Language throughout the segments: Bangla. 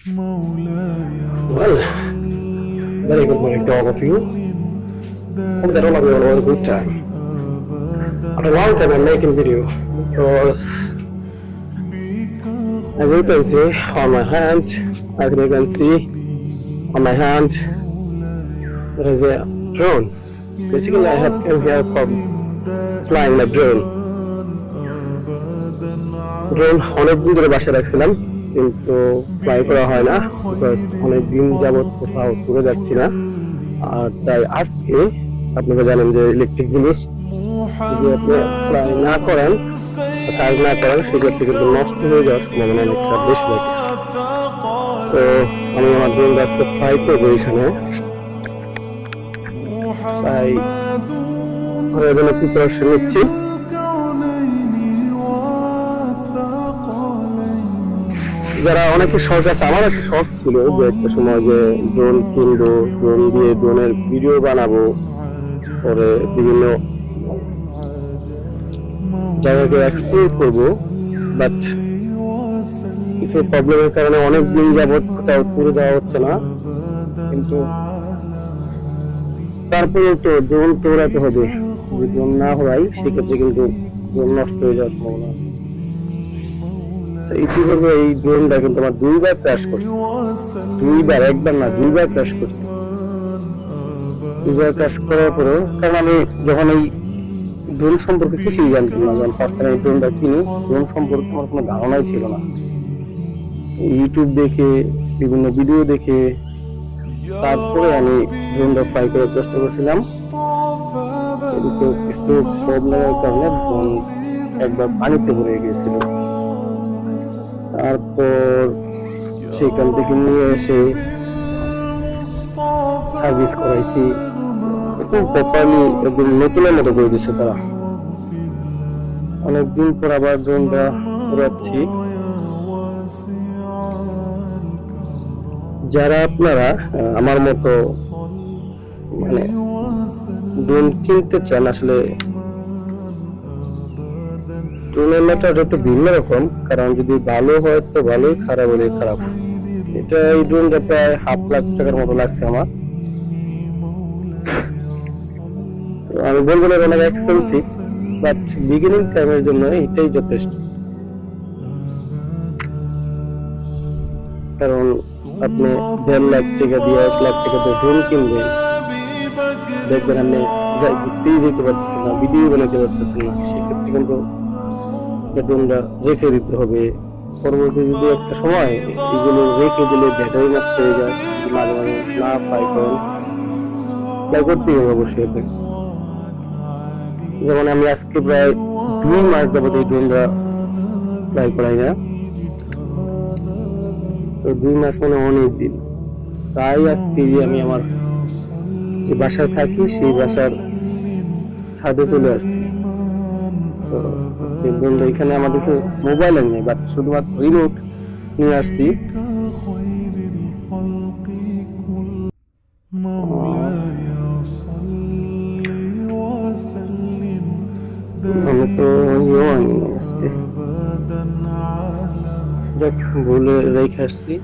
Well, very good morning to all of you. Hope that all of you all had a good time. After a long time I'm making video because as you can see on my hand, as you can see on my hand, there is a drone. Basically I have came here from flying my drone. Drone অনেকদিন ধরে বাসায় রাখছিলাম কিন্তু ফ্লাই করা হয় না বিকজ অনেকদিন যাবত কোথাও ঘুরে যাচ্ছি না। আর তাই আজকে আপনারা জানেন যে ইলেকট্রিক জিনিস যদি আপনি ফ্লাই না করেন কাজ না করেন সেক্ষেত্রে কিন্তু নষ্ট হয়ে যাওয়ার সম্ভাবনা অনেকটা বেশি থাকে। তো আমি আমার ড্রোন আজকে ফ্লাই করবো এখানে, তাই ঘরের জন্য প্রিপারেশন নিচ্ছি। যারা অনেকে শখ আছে, আমার একটা শখ ছিল যে একটা সময় যে ড্রোন কিনবো, ড্রোন দিয়ে ড্রোনের ভিডিও বানাবো, পরে বিভিন্ন জায়গাকে এক্সপ্লোর করবো, বাট কিছু প্রবলেমের কারণে অনেক দিন যাবত কোথাও ঘুরে যাওয়া হচ্ছে না। কিন্তু তারপরে তো ড্রোন তো উড়াতে হবে, যদি ড্রোন না হয় সেক্ষেত্রে কিন্তু ড্রোন নষ্ট হয়ে যাওয়ার সম্ভাবনা আছে। ইতিপূর্বে এই ড্রোনটা কিন্তু আমার দুইবার ক্র্যাশ করছে, দুইবার, একবার না দুইবার ক্র্যাশ করছে। দুইবার ক্র্যাশ করার পরে, কারণ আমি যখন এই ড্রোন সম্পর্কে কিছুই জানতাম না, যখন ফার্স্ট টাইম ড্রোনটা কিনি ড্রোন সম্পর্কে আমার কোনো ধারণাই ছিল না। ইউটিউব দেখে বিভিন্ন ভিডিও দেখে তারপরে আমি ড্রোনটা ফ্লাই করার চেষ্টা করছিলাম, কিন্তু কিছু প্রবলেমের কারণে ড্রোন একবার পানিতে পড়ে গিয়েছিল। তারপর সেখান থেকে নিয়ে এসে সার্ভিস করাইছি, প্রপারলি একদম নতুনের মতো করে দিচ্ছে তারা। অনেকদিন পর আবার ড্রোনটা উড়াচ্ছি। যারা আপনারা আমার মতো মানে ড্রোন কিনতে চান, আসলে ড্রোনের ম্যাটার একটু ভিন্ন রকম, কারণ যদি ভালো হয় তো ভালোই, খারাপ হলে খারাপ। এটা এই ড্রোনটা প্রায় $5,00,000 টাকার মতো লাগছে আমার। আমি বলবো না অনেক এক্সপেন্সিভ, বাট বিগিনিং টাইমের জন্য এটাই যথেষ্ট। কারণ আপনি 1.5 লাখ টাকা দিয়ে 1 লাখ টাকা দিয়ে ড্রোন কিনবেন, দেখবেন আপনি ঘুরতেই যেতে পারতেছেন না, ভিডিও বানাতে পারতেছেন না, সেক্ষেত্রে কিন্তু ড্রোনটা রেখে দিতে হবে। পরবর্তী যদি একটা সময় এগুলো রেখে দিলে ব্যাটারি নষ্ট হয়ে যায়, মাঝে মাঝে না ফ্লাই করেন, ফ্লাই করতেই হবে অবশ্যই। যেমন আমি আজকে প্রায় 2 মাস যাবত এই ড্রোনটা ফ্লাই করাই না, 2 মাস মানে অনেক দিন। তাই আজকে আমি আমার যে বাসায় থাকি সেই বাসার ছাদে চলে আসছি। এখানে আমাদের মোবাইল নেই, বাট শুধুমাত্র রিমোট নিয়ে আসছি। আমি তো আজকে দেখ ভুলে রেখে আসছি।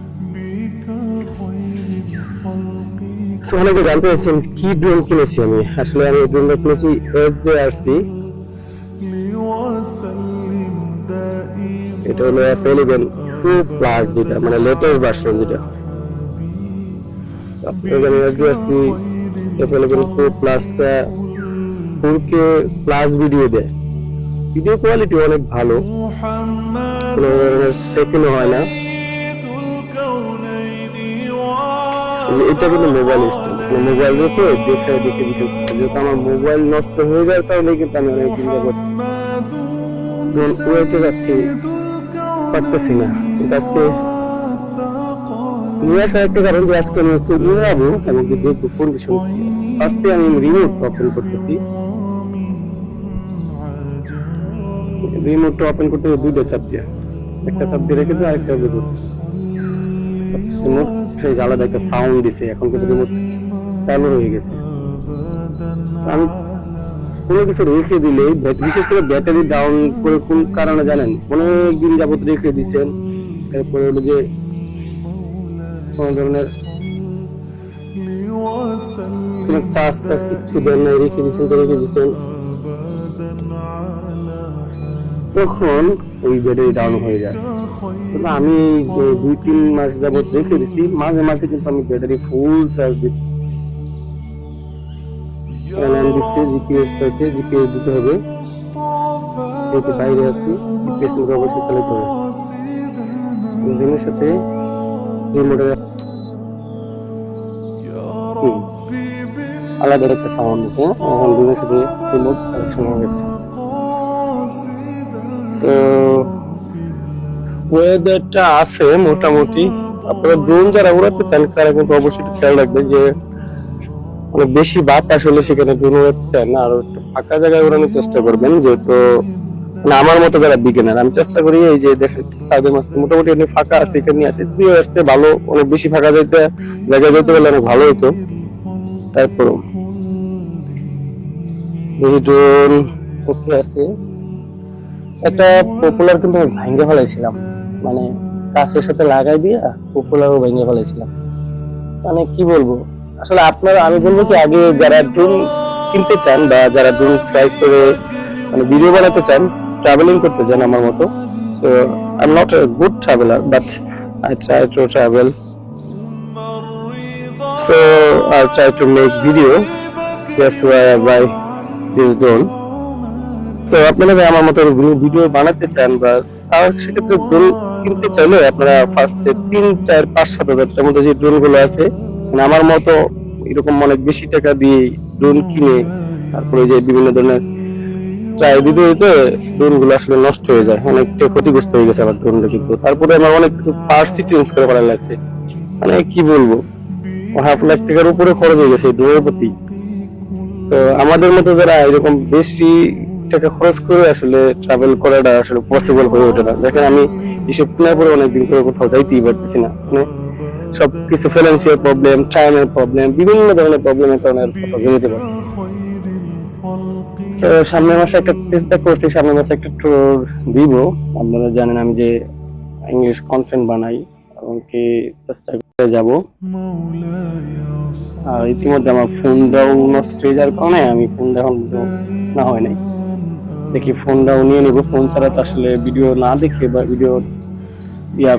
অনেকে জানতে চাইছেন কি ড্রোন কিনেছি আমি। আসলে আমি ড্রোনটা কিনেছি FJRC, এটা হলো F11 Pro Plus, যেটা মানে লেটেস্ট ভার্সন, যেটা আপনারা FJRC F11 Pro Plus টা 4K প্লাস ভিডিও দেয়, ভিডিও কোয়ালিটি অনেক ভালো, কোনো সেকেন্ড হয় না। এটা কিন্তু মোবাইল স্ট্যান্ড, মোবাইল রেখে দেখে দেখে ভিডিও করতে, যেহেতু আমার মোবাইল নষ্ট হয়ে যায় তাহলে কিন্তু আমি অনেক চিন্তা করতে উড়াইতে যাচ্ছি, পারতেছি না। কিন্তু আজকে নিয়ে আসার একটা কারণ যে আজকে আমি একটু উড়াবো এবং দেখবো কন্ডিশন কি আছে। ফার্স্টে আমি রিমোট ওপেন করতেছি, রিমোটটা ওপেন করতে দুইটা চাপ দিয়ে, একটা চাপ দিয়ে রেখে দিয়ে আরেকটা রিমোট, সেই আলাদা একটা সাউন্ড দিছে। এখন কিন্তু রিমোট চালু হয়ে গেছে। আমি কোনো কিছু রেখে দিলে, বিশেষ করে ব্যাটারি ডাউন করে কোন কারণে জানেন, অনেক দিন যাবত রেখে দিচ্ছেন, এরপরে হলো যে কোনো ধরনের কোনো চার্জ টার্জ কিচ্ছু দেন নাই, রেখে দিয়েছেন তখন ওই ব্যাটারি ডাউন হয়ে যায়। কিন্তু আমি 2-3 মাস যাবত রেখে দিছি, মাঝে মাঝে কিন্তু আমি ব্যাটারি ফুল চার্জ দিচ্ছি। দিচ্ছে জিপিএস পাইছে, জিপিএস দিতে হবে, যেহেতু বাইরে আছি জিপিএস মধ্যে অবশ্যই চালাতে হবে। দিনের সাথে রিমোটের আলাদা একটা সাউন্ড আছে, এখন দিনের সাথে রিমোট কানেকশন হয়ে গেছে। সো ওয়েদারটা আছে মোটামুটি। আপনারা ড্রোন যারা উড়াতে চান তারা কিন্তু অবশ্যই খেয়াল রাখবেন যে অনেক বেশি বাতাস হলে সেখানে ড্রোন উড়াতে চান না, আর একটু ফাঁকা জায়গায় উড়ানোর চেষ্টা করবেন। যেহেতু মানে আমার মতো যারা বিগিনার, আমি চেষ্টা করি এই যে দেখেন সাইডে মাঝে মোটামুটি এমনি ফাঁকা আছে, এখানে আছে তুইও আসতে ভালো, অনেক বেশি ফাঁকা জায়গায় যেতে পারলে অনেক ভালো হতো। তারপর ড্রোন ওকে আছে। একটা পপুলার কিন্তু আমি ভাঙ্গে ফেলাইছিলাম, মানে কাছের সাথে লাগাই দিয়া পপুলারও ভেঙে ফেলাইছিলাম। মানে কি বলবো, আসলে আপনারা, আমি বলবো কি, আগে যারা ড্রোন কিনতে চান বা যারা ড্রোন ফ্লাই করে মানে ভিডিও বানাতে চান, ট্রাভেলিং করতে চান আমার মতো, so I am not a good traveller but I try to travel, so I try to make video, that's why I buy this drone. সো আপনারা যারা আমার মতো ভিডিও বানাতে চান বা তার সেক্ষেত্রে ড্রোন কিনতে চাইলে আপনারা ফার্স্টে 3-4-5-7 হাজার টাকার মধ্যে যে ড্রোন গুলো আছে, মানে আমার মতো এরকম অনেক বেশি টাকা দিয়ে ড্রোন কিনে তারপরে যে বিভিন্ন ধরনের ট্রাই দিতে দিতে ড্রোন গুলো আসলে নষ্ট হয়ে যায়, অনেকটা ক্ষতিগ্রস্ত হয়ে গেছে আমার ড্রোনটা। কিন্তু তারপরে আমার অনেক কিছু পার্টসই চেঞ্জ করে ফেলা লাগছে, মানে কি বলবো, 5 লাখ টাকার উপরে খরচ হয়ে গেছে ড্রোনের প্রতি। তো আমাদের মতো যারা এরকম বেশি টাকা খরচ করে আসলে ট্রাভেল করাটা আসলে পসিবল হয়ে ওঠে না। দেখেন আমি এসব কেনার পরে অনেকদিন করে কোথাও যাইতেই পারতেছি না, মানে সবকিছু ফিনান্সিয়াল প্রবলেম, টাইমের প্রবলেম, বিভিন্ন ধরনের প্রবলেমের কারণে কোথাও যেতে পারতেছি। তো সামনের মাসে একটা চেষ্টা করছি, সামনের মাসে একটা ট্যুর দিব। আপনারা জানেন আমি যে ইংলিশ কন্টেন্ট বানাই, এমনকি চেষ্টা করে যাব। আর ইতিমধ্যে আমার ফোনটাও নষ্ট হয়ে যাওয়ার কারণে আমি ফোনটা এখন না হয় নাই, দেখি ফোনটাও নিয়ে নিবো। ফোন ছাড়া তো আসলে ভিডিও না দেখে বা ভিডিও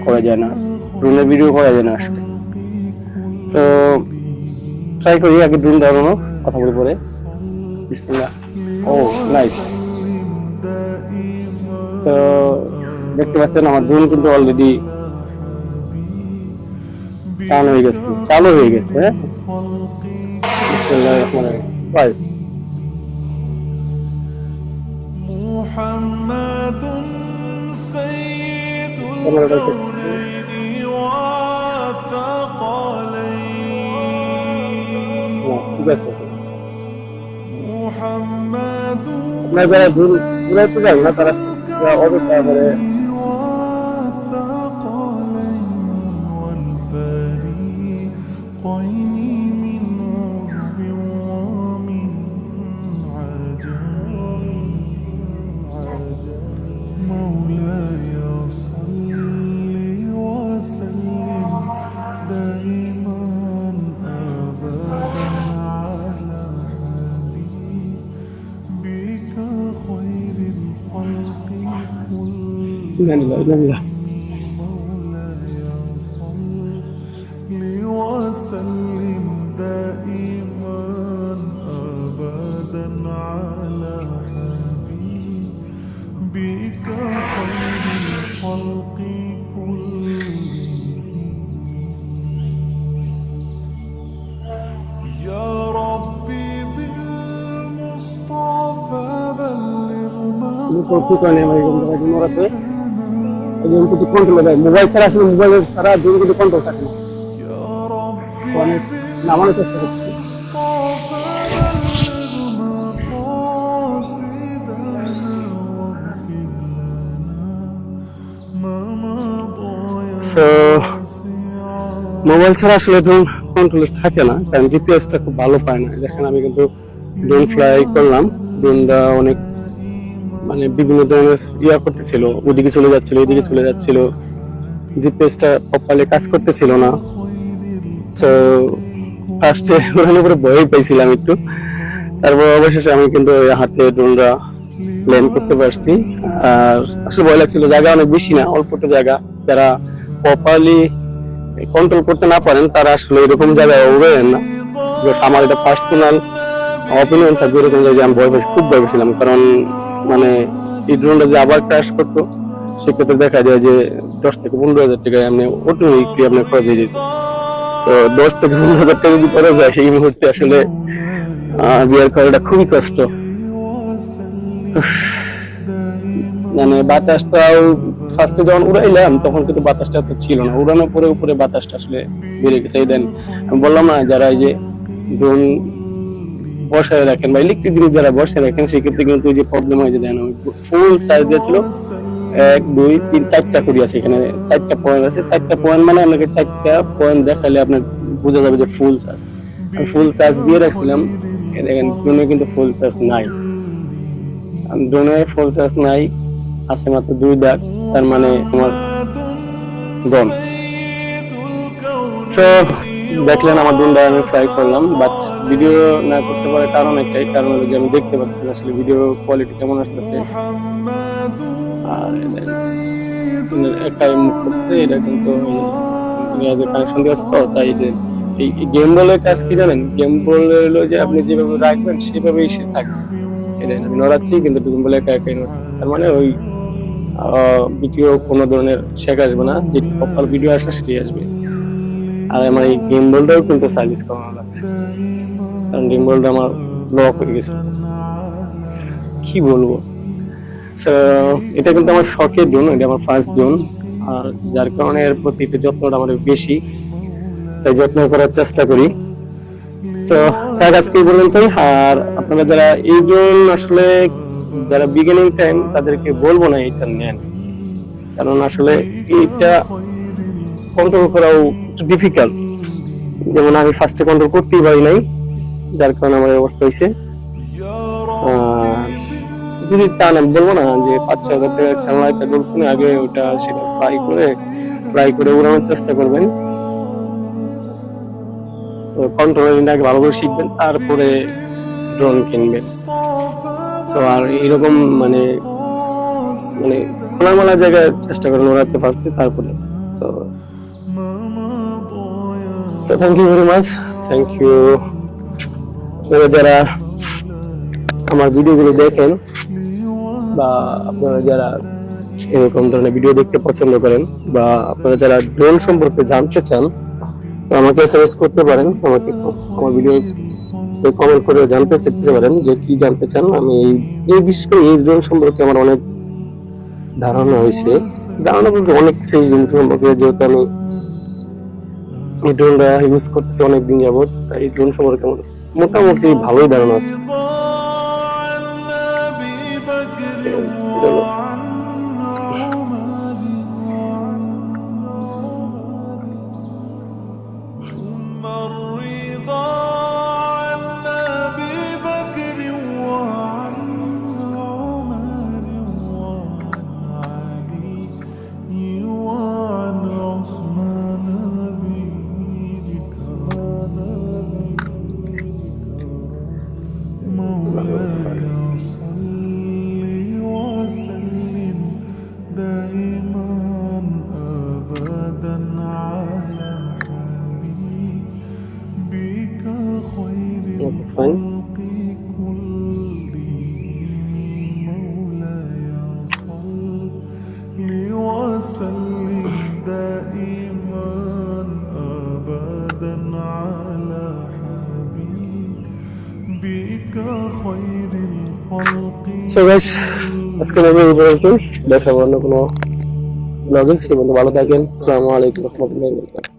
করা যায় না, ড্রোনের ভিডিও করা যায় না আসলে। সো ট্রাই করি আগে ড্রোন দাঁড়ানো, কথা বলে পরে। বিসমিল্লাহ। ও নাইস। সো দেখতে পাচ্ছেন আমার ড্রোন কিন্তু অলরেডি চালু হয়ে গেছে। হ্যাঁ, বিসমিল্লাহির রহমানির রহিম। বাই। মুহাম্মাদুন সাইয়্যিদুল কাওনাইনি ওয়া তাকালাইন। ঠিক আছে, আপনার যারা ঘুরাইতে যান না তারা অবস্থা করে وسلم دائما أبدا على حبيبك خير الخلق كلهم يا ربي بالمصطفى بلغ مقاصدنا মোবাইল ছাড়া আসলে মোবাইলের ছাড়া ড্রোন কিন্তু কন্ট্রোল থাকে না, অনেক নামানোর চেষ্টা করছি। মোবাইল ছাড়া আসলে ড্রোন কন্ট্রোলে থাকে না, কারণ জিপিএসটা খুব ভালো পায় না। দেখেন আমি কিন্তু ড্রোন ফ্লাই করলাম, ড্রোনটা অনেক মানে বিভিন্ন ধরনের করতেছিল, ওদিকে চলে যাচ্ছিল, এদিকে চলে যাচ্ছিল, জিপিএসটা প্রপারলি কাজ করতেছিল না। সো ফার্স্টে উড়ানোর পরে ভয় পাইছিলাম একটু, তারপর অবশেষে আমি কিন্তু হাতে ড্রোনটা ল্যান্ড করতে পারছি। আর আসলে ভয় লাগছিল, জায়গা অনেক বেশি না, অল্প একটু জায়গা। যারা প্রপারলি কন্ট্রোল করতে না পারেন তারা আসলে এরকম জায়গায় উড়েন না। আমার এটা পার্সোনাল অপিনিয়ন থাকবে এরকম জায়গায় আমি খুব ভয় পেয়েছিলাম, কারণ মানে এই ড্রোনটা যে আবার ক্র্যাশ করতো সেক্ষেত্রে দেখা যায় যে 10 থেকে 15 হাজার টাকা এমনি অটোমেটিকলি আপনার খরচ হয়ে যেত। তো 10 থেকে 15 হাজার টাকা যদি খরচ হয় সেই মুহূর্তে আসলে বিয়ার করাটা খুবই কষ্ট। মানে বাতাসটাও ফার্স্টে যখন উড়াইলাম তখন কিন্তু বাতাসটা তো ছিল না, উড়ানোর পরে উপরে বাতাসটা আসলে বেড়ে গেছে। এই দেন আমি বললাম না, যারা এই যে ড্রোন বসায় রাখেন বা ইলেকট্রিক জিনিস যারা বসায় রাখেন সেক্ষেত্রে কিন্তু যে প্রবলেম হয় যে দেন ফুল চার্জ দিয়েছিল 1 2 3 4টা করি আছে, এখানে 4টা পয়েন্ট আছে। 4টা পয়েন্ট মানে আপনাকে 4টা পয়েন্ট দেখালে আপনার বোঝা যাবে যে ফুল চার্জ। আমি ফুল চার্জ দিয়ে রাখছিলাম, দেখেন ড্রোনে কিন্তু ফুল চার্জ নাই, ড্রোনে ফুল চার্জ নাই, আছে মাত্র 2 দাগ, তার মানে আমার ড্রোন। সো দেখলেন আমার ড্রোনটা আমি ফ্লাই করলাম, বাট ভিডিও না করতে পারার কারণ একটাই, কারণ হলো যে আমি দেখতে পাচ্ছি আসলে ভিডিও কোয়ালিটি কেমন আসতেছে। আর একটাই মুখ করতে এটা কিন্তু কানেকশন দিয়ে তো, তাই এই গেম বলের কাজ কি জানেন, গেম বল হলো যে আপনি যেভাবে রাখবেন সেভাবেই সে থাকবে। এটা আমি নড়াচ্ছি কিন্তু গেম বলে একা একাই নড়তেছে, তার মানে ওই ভিডিও কোনো ধরনের শেখ আসবে না, যে প্রপার ভিডিও আসে সেটাই আসবে। আর আমার এই গেম বলটাও কিন্তু সার্ভিস করানো লাগছে, কারণ গেম বলটা আমার লক হয়ে গেছে। কি বলবো, এটা কিন্তু আমার শখের ড্রোন, এটা আমার ফার্স্ট ড্রোন, আর যার কারণে এর প্রতি একটু যত্নটা আমার বেশি, তাই যত্ন করার চেষ্টা করি। তো তাই আজকে পর্যন্তই। আর আপনারা যারা এই ড্রোন আসলে যারা বিগিনিং টাইম তাদেরকে বলবো না এটা নেন, কারণ আসলে এটা কন্ট্রোল করাও একটু ডিফিকাল্ট। যেমন আমি ফার্স্টে কন্ট্রোল করতেই পারি নাই, যার কারণে আমার অবস্থা হয়েছে। যদি চান আমি বলবো না যে 5-6 হাজার টাকার খেলনা একটা ড্রোন কিনে আগে ওটা সেটা ফ্লাই করে উড়ানোর চেষ্টা করবেন। তো কন্ট্রোলিং আগে ভালো করে শিখবেন, তারপরে ড্রোন কিনবেন। তো আর এরকম মানে মানে খোলামেলা জায়গায় চেষ্টা করেন ওড়াতে ফার্স্টে, তারপরে। তো thank you very much, thank you. যারা আমার ভিডিওগুলো দেখেন বা আপনারা যারা এরকম ধরনের ভিডিও দেখতে পছন্দ করেন বা আপনারা যারা ড্রোন সম্পর্কে জানতে চান, তো আমাকে এসএমএস করতে পারেন, আমাকে আমার ভিডিও কমেন্ট করে জানতে চাইতে পারেন যে কি জানতে চান। আমি এই বিশেষ করে এই ড্রোন সম্পর্কে আমার অনেক ধারণা হয়েছে, ধারণা বলতে অনেক কিছু সম্পর্কে, যেহেতু আমি এই ড্রোনটা ইউজ করতেছি অনেকদিন যাবত, তাই এই ড্রোন সম্পর্কে আমার মোটামুটি ভালোই ধারণা আছে। Fine. So guys, আজকে আমি এই পর্যন্তই, দেখা হবে অন্য কোনো ব্লগে। সে পর্যন্ত ভালো থাকেন। আসসালামু আলাইকুম ওয়া রাহমাতুল্লাহি ওয়া বারাকাতুহু।